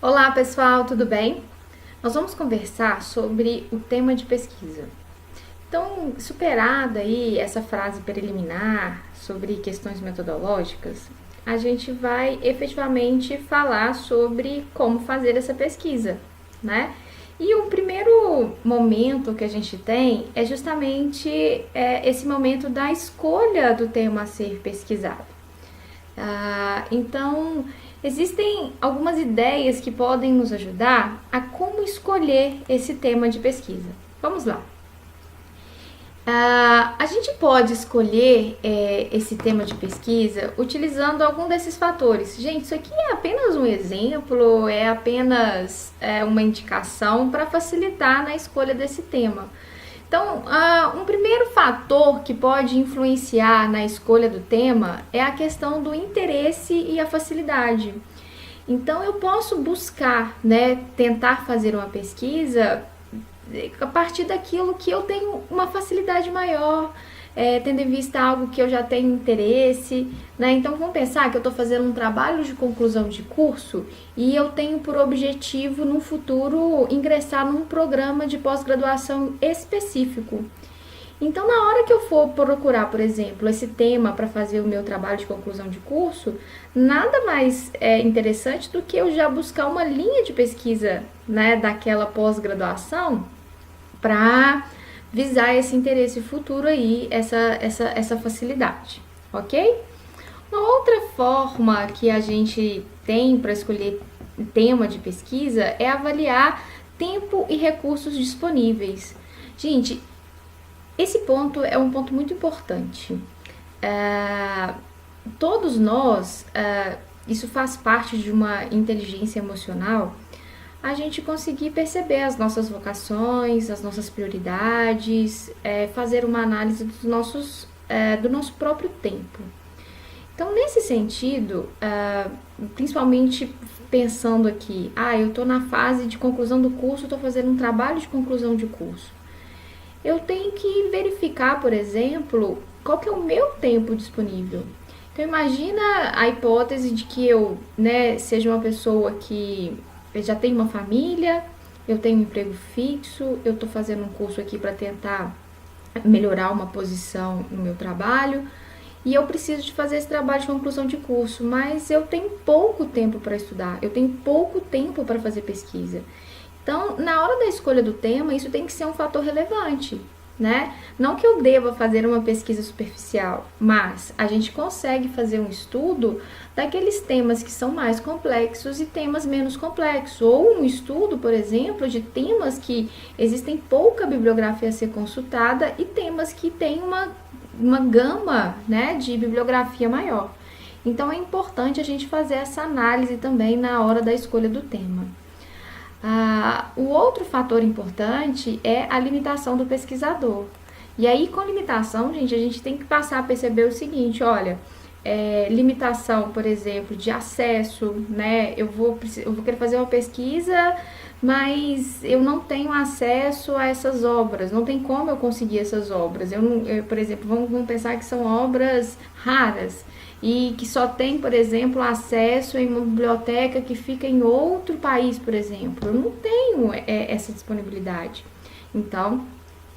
Olá pessoal, tudo bem? Nós vamos conversar sobre o tema de pesquisa. Então, superada aí essa frase preliminar sobre questões metodológicas, a gente vai efetivamente falar sobre como fazer essa pesquisa, né? E o primeiro momento que a gente tem é justamente esse momento da escolha do tema a ser pesquisado. Então, existem algumas ideias que podem nos ajudar a como escolher esse tema de pesquisa. Vamos lá. A gente pode escolher esse tema de pesquisa utilizando algum desses fatores. Gente, isso aqui é apenas um exemplo, é apenas uma indicação para facilitar na escolha desse tema. Então, um primeiro fator que pode influenciar na escolha do tema é a questão do interesse e a facilidade. Então, eu posso buscar, né, tentar fazer uma pesquisa a partir daquilo que eu tenho uma facilidade maior, tendo em vista algo que eu já tenho interesse, né? Então vamos pensar que eu estou fazendo um trabalho de conclusão de curso e eu tenho por objetivo no futuro ingressar num programa de pós-graduação específico. Então, na hora que eu for procurar, por exemplo, esse tema para fazer o meu trabalho de conclusão de curso, nada mais interessante do que eu já buscar uma linha de pesquisa, né, daquela pós-graduação para visar esse interesse futuro aí, essa facilidade, ok? Uma outra forma que a gente tem para escolher tema de pesquisa é avaliar tempo e recursos disponíveis. Gente, esse ponto é um ponto muito importante. Todos nós, isso faz parte de uma inteligência emocional, a gente conseguir perceber as nossas vocações, as nossas prioridades, fazer uma análise do nosso próprio tempo. Então, nesse sentido, principalmente pensando aqui, eu estou na fase de conclusão do curso, estou fazendo um trabalho de conclusão de curso. Eu tenho que verificar, por exemplo, qual que é o meu tempo disponível. Então, imagina a hipótese de que eu, né, seja uma pessoa que já tem uma família, eu tenho um emprego fixo, eu estou fazendo um curso aqui para tentar melhorar uma posição no meu trabalho e eu preciso de fazer esse trabalho de conclusão de curso, mas eu tenho pouco tempo para estudar, eu tenho pouco tempo para fazer pesquisa. Então, na hora da escolha do tema, isso tem que ser um fator relevante, né? Não que eu deva fazer uma pesquisa superficial, mas a gente consegue fazer um estudo daqueles temas que são mais complexos e temas menos complexos, ou um estudo, por exemplo, de temas que existem pouca bibliografia a ser consultada e temas que têm uma gama, né, de bibliografia maior. Então, é importante a gente fazer essa análise também na hora da escolha do tema. O outro fator importante é a limitação do pesquisador. E aí, com limitação, gente, a gente tem que passar a perceber o seguinte, olha, limitação, por exemplo, de acesso, né? Eu vou querer fazer uma pesquisa, mas eu não tenho acesso a essas obras, não tem como eu conseguir essas obras. Por exemplo, vamos pensar que são obras raras e que só tem, por exemplo, acesso em uma biblioteca que fica em outro país, por exemplo. Eu não tenho essa disponibilidade. Então,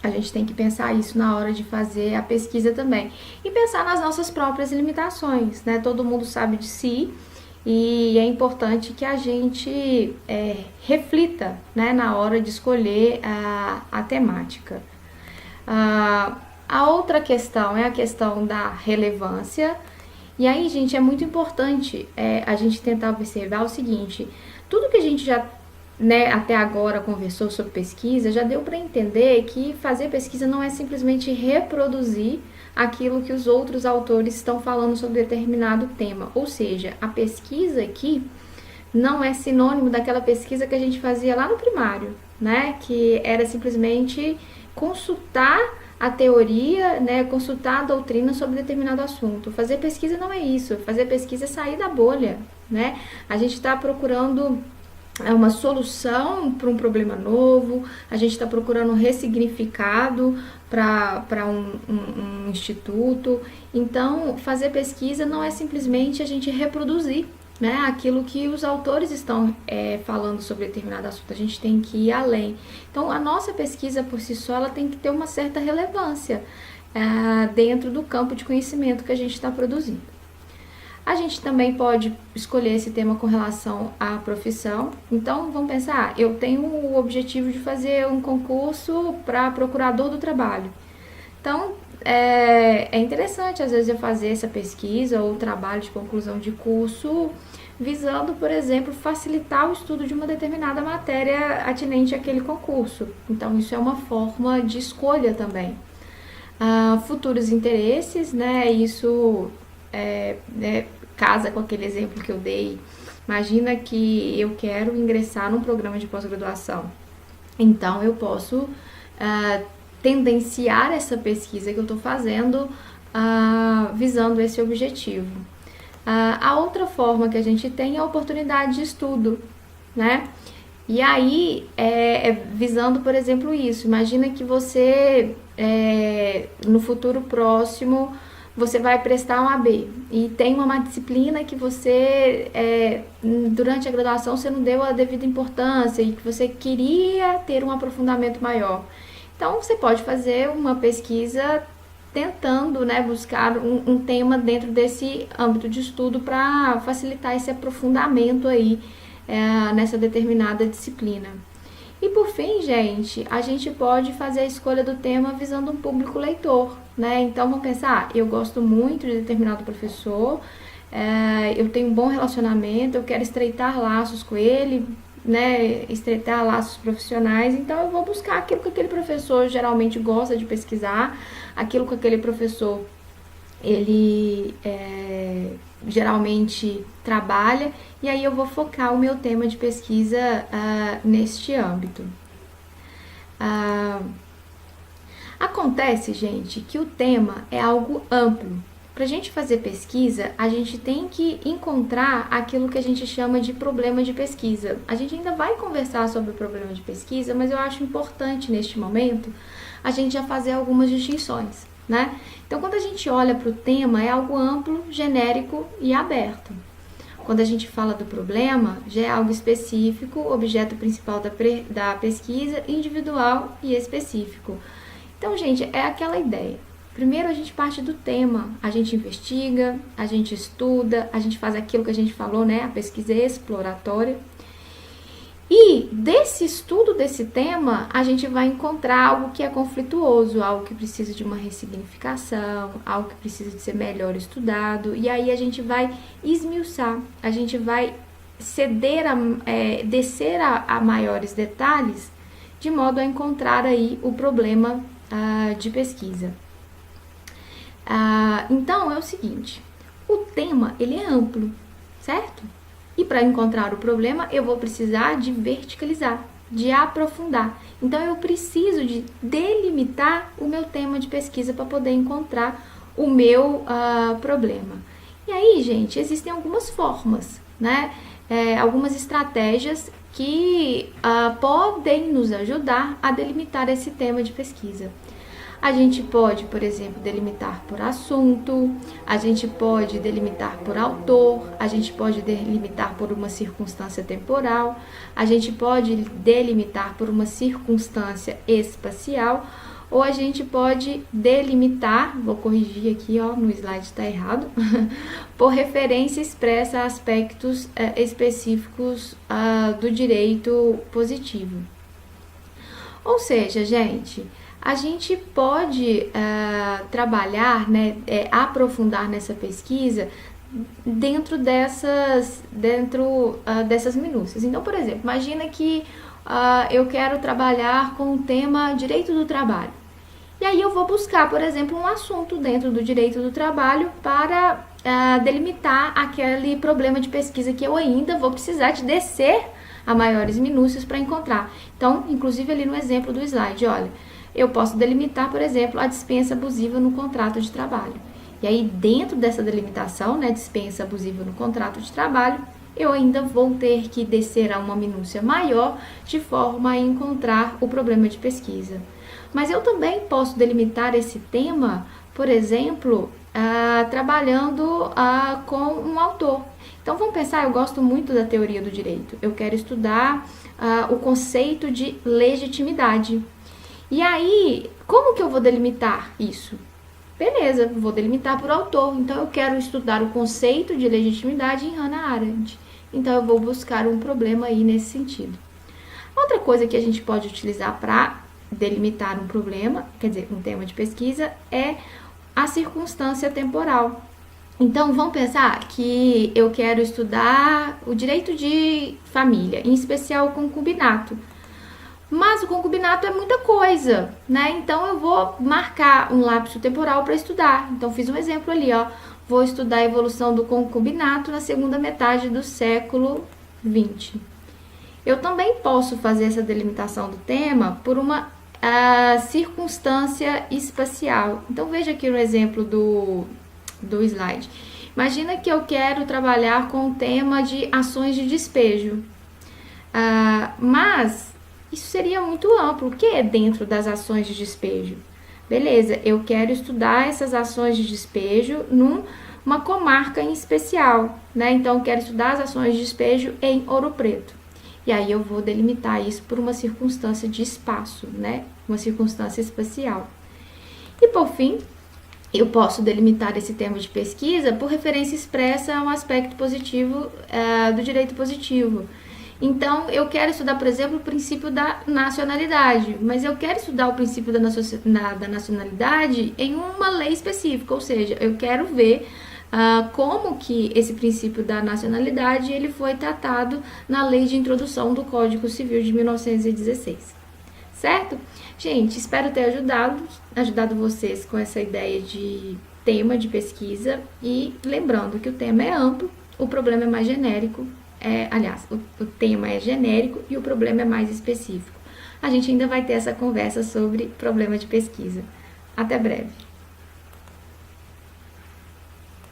a gente tem que pensar isso na hora de fazer a pesquisa também. E pensar nas nossas próprias limitações, né? Todo mundo sabe de si e é importante que a gente reflita, né, na hora de escolher a temática. A outra questão é a questão da relevância. E aí, gente, é muito importante a gente tentar observar o seguinte, tudo que a gente já, né, até agora conversou sobre pesquisa, já deu para entender que fazer pesquisa não é simplesmente reproduzir aquilo que os outros autores estão falando sobre determinado tema. Ou seja, a pesquisa aqui não é sinônimo daquela pesquisa que a gente fazia lá no primário, né? Que era simplesmente consultar a teoria, né, consultar a doutrina sobre determinado assunto. Fazer pesquisa não é isso. Fazer pesquisa é sair da bolha, né? A gente está procurando uma solução para um problema novo, a gente está procurando um ressignificado para um instituto. Então, fazer pesquisa não é simplesmente a gente reproduzir né, aquilo que os autores estão falando sobre determinado assunto, a gente tem que ir além. Então, a nossa pesquisa por si só, ela tem que ter uma certa relevância dentro do campo de conhecimento que a gente está produzindo. A gente também pode escolher esse tema com relação à profissão. Então, vamos pensar, eu tenho o objetivo de fazer um concurso para procurador do trabalho. Então, é interessante, às vezes, eu fazer essa pesquisa ou trabalho de conclusão de curso visando, por exemplo, facilitar o estudo de uma determinada matéria atinente àquele concurso. Então, isso é uma forma de escolha também. Futuros interesses, né? Isso casa com aquele exemplo que eu dei. Imagina que eu quero ingressar num programa de pós-graduação. Então, eu posso tendenciar essa pesquisa que eu estou fazendo visando esse objetivo. A outra forma que a gente tem é a oportunidade de estudo, né? E aí, visando, por exemplo, isso. Imagina que você, no futuro próximo, você vai prestar um AB e tem uma disciplina que você, durante a graduação, você não deu a devida importância e que você queria ter um aprofundamento maior. Então, você pode fazer uma pesquisa tentando, né, buscar um tema dentro desse âmbito de estudo para facilitar esse aprofundamento aí nessa determinada disciplina. E por fim, gente, a gente pode fazer a escolha do tema visando um público leitor, né? Então vamos pensar, eu gosto muito de determinado professor, eu tenho um bom relacionamento, eu quero estreitar laços com ele, né? Estreitar laços profissionais, então eu vou buscar aquilo que aquele professor geralmente gosta de pesquisar, aquilo que aquele professor ele geralmente trabalha, e aí eu vou focar o meu tema de pesquisa neste âmbito. Acontece, gente, que o tema é algo amplo. Para a gente fazer pesquisa, a gente tem que encontrar aquilo que a gente chama de problema de pesquisa. A gente ainda vai conversar sobre o problema de pesquisa, mas eu acho importante neste momento a gente já fazer algumas distinções, né? Então, quando a gente olha para o tema, é algo amplo, genérico e aberto. Quando a gente fala do problema, já é algo específico, objeto principal da pesquisa, individual e específico. Então, gente, é aquela ideia. Primeiro a gente parte do tema, a gente investiga, a gente estuda, a gente faz aquilo que a gente falou, né? A pesquisa exploratória. E desse estudo desse tema, a gente vai encontrar algo que é conflituoso, algo que precisa de uma ressignificação, algo que precisa de ser melhor estudado. E aí a gente vai esmiuçar, a gente vai descer a maiores detalhes, de modo a encontrar aí o problema de pesquisa. Então é o seguinte, o tema ele é amplo, certo? E para encontrar o problema eu vou precisar de verticalizar, de aprofundar. Então eu preciso de delimitar o meu tema de pesquisa para poder encontrar o meu problema. E aí, gente, existem algumas formas, né? Algumas estratégias que podem nos ajudar a delimitar esse tema de pesquisa. A gente pode, por exemplo, delimitar por assunto, a gente pode delimitar por autor, a gente pode delimitar por uma circunstância temporal, a gente pode delimitar por uma circunstância espacial, ou a gente pode delimitar, vou corrigir aqui, ó, no slide está errado, por referência expressa a aspectos específicos do direito positivo. Ou seja, gente, a gente pode trabalhar, né, aprofundar nessa pesquisa dentro dessas minúcias. Então, por exemplo, imagina que eu quero trabalhar com o tema direito do trabalho. E aí eu vou buscar, por exemplo, um assunto dentro do direito do trabalho para delimitar aquele problema de pesquisa que eu ainda vou precisar de descer a maiores minúcias para encontrar. Então, inclusive ali no exemplo do slide, olha, eu posso delimitar, por exemplo, a dispensa abusiva no contrato de trabalho. E aí, dentro dessa delimitação, né, dispensa abusiva no contrato de trabalho, eu ainda vou ter que descer a uma minúcia maior de forma a encontrar o problema de pesquisa. Mas eu também posso delimitar esse tema, por exemplo, trabalhando com um autor. Então vamos pensar, eu gosto muito da teoria do direito. Eu quero estudar o conceito de legitimidade. E aí, como que eu vou delimitar isso? Beleza, vou delimitar por autor. Então eu quero estudar o conceito de legitimidade em Hannah Arendt. Então eu vou buscar um problema aí nesse sentido. Outra coisa que a gente pode utilizar para delimitar um problema, quer dizer, um tema de pesquisa, é a circunstância temporal. Então, vamos pensar que eu quero estudar o direito de família, em especial o concubinato. Mas o concubinato é muita coisa, né? Então, eu vou marcar um lapso temporal para estudar. Então, fiz um exemplo ali, ó. Vou estudar a evolução do concubinato na segunda metade do século XX. Eu também posso fazer essa delimitação do tema por uma circunstância espacial. Então, veja aqui o exemplo do slide. Imagina que eu quero trabalhar com o tema de ações de despejo. Mas isso seria muito amplo. O que é dentro das ações de despejo? Beleza, eu quero estudar essas ações de despejo numa comarca em especial, né? Então, eu quero estudar as ações de despejo em Ouro Preto. E aí eu vou delimitar isso por uma circunstância de espaço, né? Uma circunstância espacial. E por fim, eu posso delimitar esse tema de pesquisa por referência expressa a um aspecto positivo do direito positivo. Então, eu quero estudar, por exemplo, o princípio da nacionalidade, mas eu quero estudar o princípio da nacionalidade em uma lei específica, ou seja, eu quero ver como que esse princípio da nacionalidade ele foi tratado na lei de introdução do Código Civil de 1916, certo? Gente, espero ter ajudado vocês com essa ideia de tema de pesquisa e lembrando que o tema é amplo, o problema é mais genérico, o tema é genérico e o problema é mais específico. A gente ainda vai ter essa conversa sobre problema de pesquisa. Até breve!